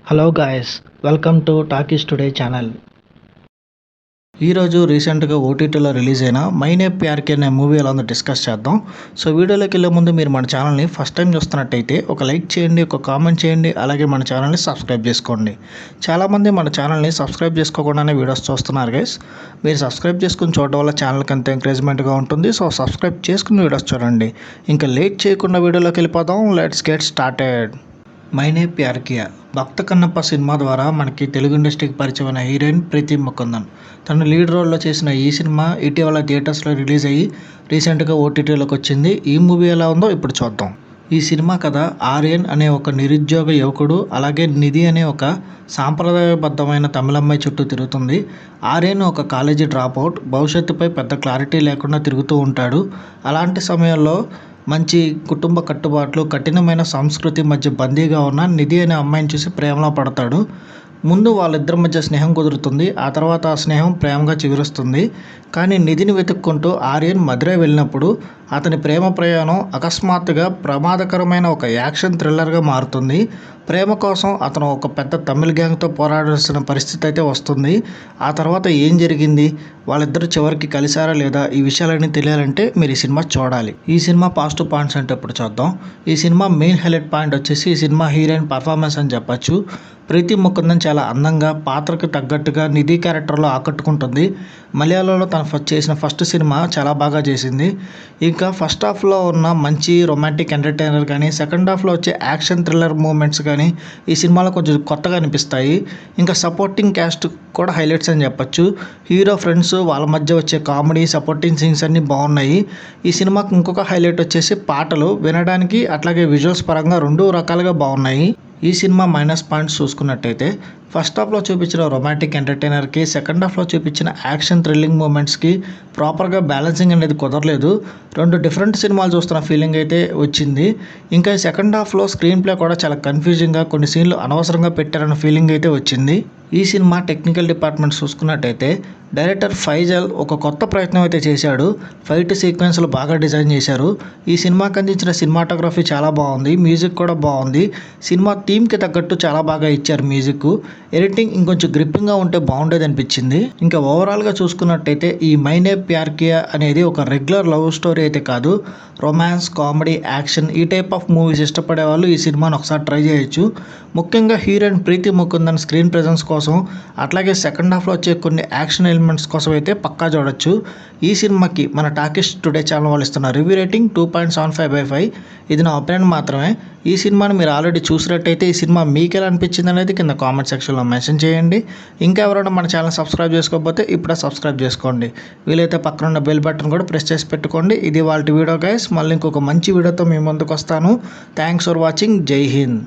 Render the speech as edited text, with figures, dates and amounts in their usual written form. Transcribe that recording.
Hello guys, welcome to talkies today channel. ఈరోజు రీసెంట్గా ఓటీటీలో రిలీజ్ అయిన మైనే ప్యార్కి అనే మూవీ ఎలా ఉందో డిస్కస్ చేద్దాం. సో వీడియోలోకి వెళ్ళే ముందు మీరు మన ఛానల్ని ఫస్ట్ టైం చూస్తున్నట్టయితే ఒక లైక్ చేయండి, ఒక కామెంట్ చేయండి, అలాగే మన ఛానల్ని సబ్స్క్రైబ్ చేసుకోండి. చాలామంది మన ఛానల్ని సబ్స్క్రైబ్ చేసుకోకుండానే వీడియోస్ చూస్తున్నారు గైస్. మీరు సబ్స్క్రైబ్ చేసుకుని చూడడం వల్ల ఛానల్కి అంత ఎంకరేజ్మెంట్గా ఉంటుంది. సో సబ్స్క్రైబ్ చేసుకుని వీడియోస్ చూడండి. ఇంకా లేట్ చేయకుండా వీడియోలోకి వెళ్ళిపోదాం. Let's get started. Maine Pyar Kiya Bhakta Kannappa సినిమా ద్వారా మనకి తెలుగు ఇండస్ట్రీకి పరిచయమైన హీరోయిన్ ప్రీతి ముకుందన్. తను లీడ్ రోల్లో చేసిన ఈ సినిమా ఇటీవల థియేటర్స్లో రిలీజ్ అయ్యి రీసెంట్గా ఓటీటీలోకి వచ్చింది. ఈ మూవీ ఎలా ఉందో ఇప్పుడు చూద్దాం. ఈ సినిమా కథ ఆర్యన్ అనే ఒక నిరుద్యోగ యువకుడు, అలాగే నిధి అనే ఒక సాంప్రదాయబద్ధమైన తమిళమ్మాయి చుట్టూ తిరుగుతుంది. ఆర్యన్ ఒక కాలేజీ డ్రాప్అవుట్, భవిష్యత్తుపై పెద్ద క్లారిటీ లేకుండా తిరుగుతూ ఉంటాడు. అలాంటి సమయంలో మంచి కుటుంబ కట్టుబాట్లు, కఠినమైన సంస్కృతి మధ్య బందీగా ఉన్న నిధి అనే అమ్మాయిని చూసి ప్రేమలో పడతాడు. ముందు వాళ్ళిద్దరి మధ్య స్నేహం కుదురుతుంది. ఆ తర్వాత ఆ స్నేహం ప్రేమగా చిగురుస్తుంది. కానీ నిధిని వెతుక్కుంటూ ఆర్యన్ మదురై వెళ్ళినప్పుడు అతని ప్రేమ ప్రయాణం అకస్మాత్తుగా ప్రమాదకరమైన ఒక యాక్షన్ థ్రిల్లర్గా మారుతుంది. ప్రేమ కోసం అతను ఒక పెద్ద తమిళ్ గ్యాంగ్తో పోరాడాల్సిన పరిస్థితి అయితే వస్తుంది. ఆ తర్వాత ఏం జరిగింది, వాళ్ళిద్దరూ చివరికి కలిశారా లేదా, ఈ విషయాలన్నీ తెలియాలంటే మీరు ఈ సినిమా చూడాలి. ఈ సినిమా పాజిటివ్ పాయింట్స్ అంటే ఇప్పుడు చూద్దాం. ఈ సినిమా మెయిన్ హైలైట్ పాయింట్ వచ్చేసి ఈ సినిమా హీరోయిన్ పర్ఫార్మెన్స్ అని చెప్పచ్చు. ప్రీతి ముకుందన్ చాలా అందంగా, పాత్రకు తగ్గట్టుగా నిధి క్యారెక్టర్లో ఆకట్టుకుంటుంది. మలయాళంలో తను చేసిన ఫస్ట్ సినిమా చాలా బాగా చేసింది. ఇంకా ఫస్ట్ హాఫ్లో ఉన్న మంచి రొమాంటిక్ ఎంటర్టైనర్ కానీ, సెకండ్ హాఫ్లో వచ్చే యాక్షన్ థ్రిల్లర్ మూమెంట్స్ కానీ ఈ సినిమాలో కొంచెం కొత్తగా అనిపిస్తాయి. ఇంకా సపోర్టింగ్ క్యాస్ట్ కూడా హైలైట్స్ అని చెప్పచ్చు. హీరో ఫ్రెండ్స్ వాళ్ళ మధ్య వచ్చే కామెడీ, సపోర్టింగ్ సీన్స్ అన్నీ బాగున్నాయి. ఈ సినిమాకి ఇంకొక హైలైట్ వచ్చేసి పాటలు వినడానికి, అట్లాగే విజువల్స్ పరంగా రెండు రకాలుగా బాగున్నాయి. ఈ సినిమా మైనస్ పాయింట్స్ చూసుకున్నట్టయితే ఫస్ట్ హాఫ్లో చూపించిన రొమాంటిక్ ఎంటర్టైనర్కి, సెకండ్ హాఫ్లో చూపించిన యాక్షన్ థ్రిల్లింగ్ మూమెంట్స్కి ప్రాపర్గా బ్యాలెన్సింగ్ అనేది కుదరలేదు. రెండు డిఫరెంట్ సినిమాలు చూస్తున్న ఫీలింగ్ అయితే వచ్చింది. ఇంకా సెకండ్ హాఫ్లో స్క్రీన్ ప్లే కూడా చాలా కన్ఫ్యూజింగ్గా, కొన్ని సీన్లు అనవసరంగా పెట్టారన్న ఫీలింగ్ అయితే వచ్చింది. ఈ సినిమా టెక్నికల్ డిపార్ట్మెంట్ చూసుకున్నట్టయితే డైరెక్టర్ ఫైజల్ ఒక కొత్త ప్రయత్నం అయితే చేశాడు. ఫైట్ సీక్వెన్స్లు బాగా డిజైన్ చేశారు. ఈ సినిమాకి అందించిన సినిమాటోగ్రఫీ చాలా బాగుంది, మ్యూజిక్ కూడా బాగుంది. సినిమా థీమ్కి తగ్గట్టు చాలా బాగా ఇచ్చారు మ్యూజిక్. ఎడిటింగ్ ఇంకొంచెం గ్రిప్పింగ్గా ఉంటే బాగుండేది అనిపించింది. ఇంకా ఓవరాల్గా చూసుకున్నట్టయితే ఈ మైనే ప్యార్ కియా అనేది ఒక రెగ్యులర్ లవ్ స్టోరీ అయితే కాదు. రొమాన్స్, కామెడీ, యాక్షన్ ఈ టైప్ ఆఫ్ మూవీస్ ఇష్టపడే వాళ్ళు ఈ సినిమాను ఒకసారి ట్రై చేయొచ్చు. ముఖ్యంగా హీరోయిన్ ప్రీతి ముకుందన్ స్క్రీన్ ప్రెజెన్స్ కోసం, అట్లాగే సెకండ్ హాఫ్లో వచ్చే కొన్ని యాక్షన్ ఎలిమెంట్స్ కోసం అయితే పక్కా చూడొచ్చు. ఈ సినిమాకి మన టాకీస్ టుడే ఛానల్ వాళ్ళు ఇస్తున్న రివ్యూ రేటింగ్ 2.75/5. ఇది నా ఒపీనియన్ మాత్రమే. ఈ సినిమాని మీరు ఆల్రెడీ చూసినట్టయితే ఈ సినిమా మీకు ఎలా అనిపించింది అనేది కింద కామెంట్ సెక్షన్లో మెన్షన్ చేయండి. ఇంకా ఎవరైనా మన ఛానల్ సబ్స్క్రైబ్ చేసుకోకపోతే ఇప్పుడే సబ్స్క్రైబ్ చేసుకోండి. వీలైతే పక్కన ఉన్న బెల్ బటన్ కూడా ప్రెస్ చేసి పెట్టుకోండి. ఇది వాళ్ళ వీడియో గైస్. మళ్ళీ ఇంకొక మంచి వీడియోతో మీ ముందుకు వస్తాను. Thanks for watching. జై హింద్.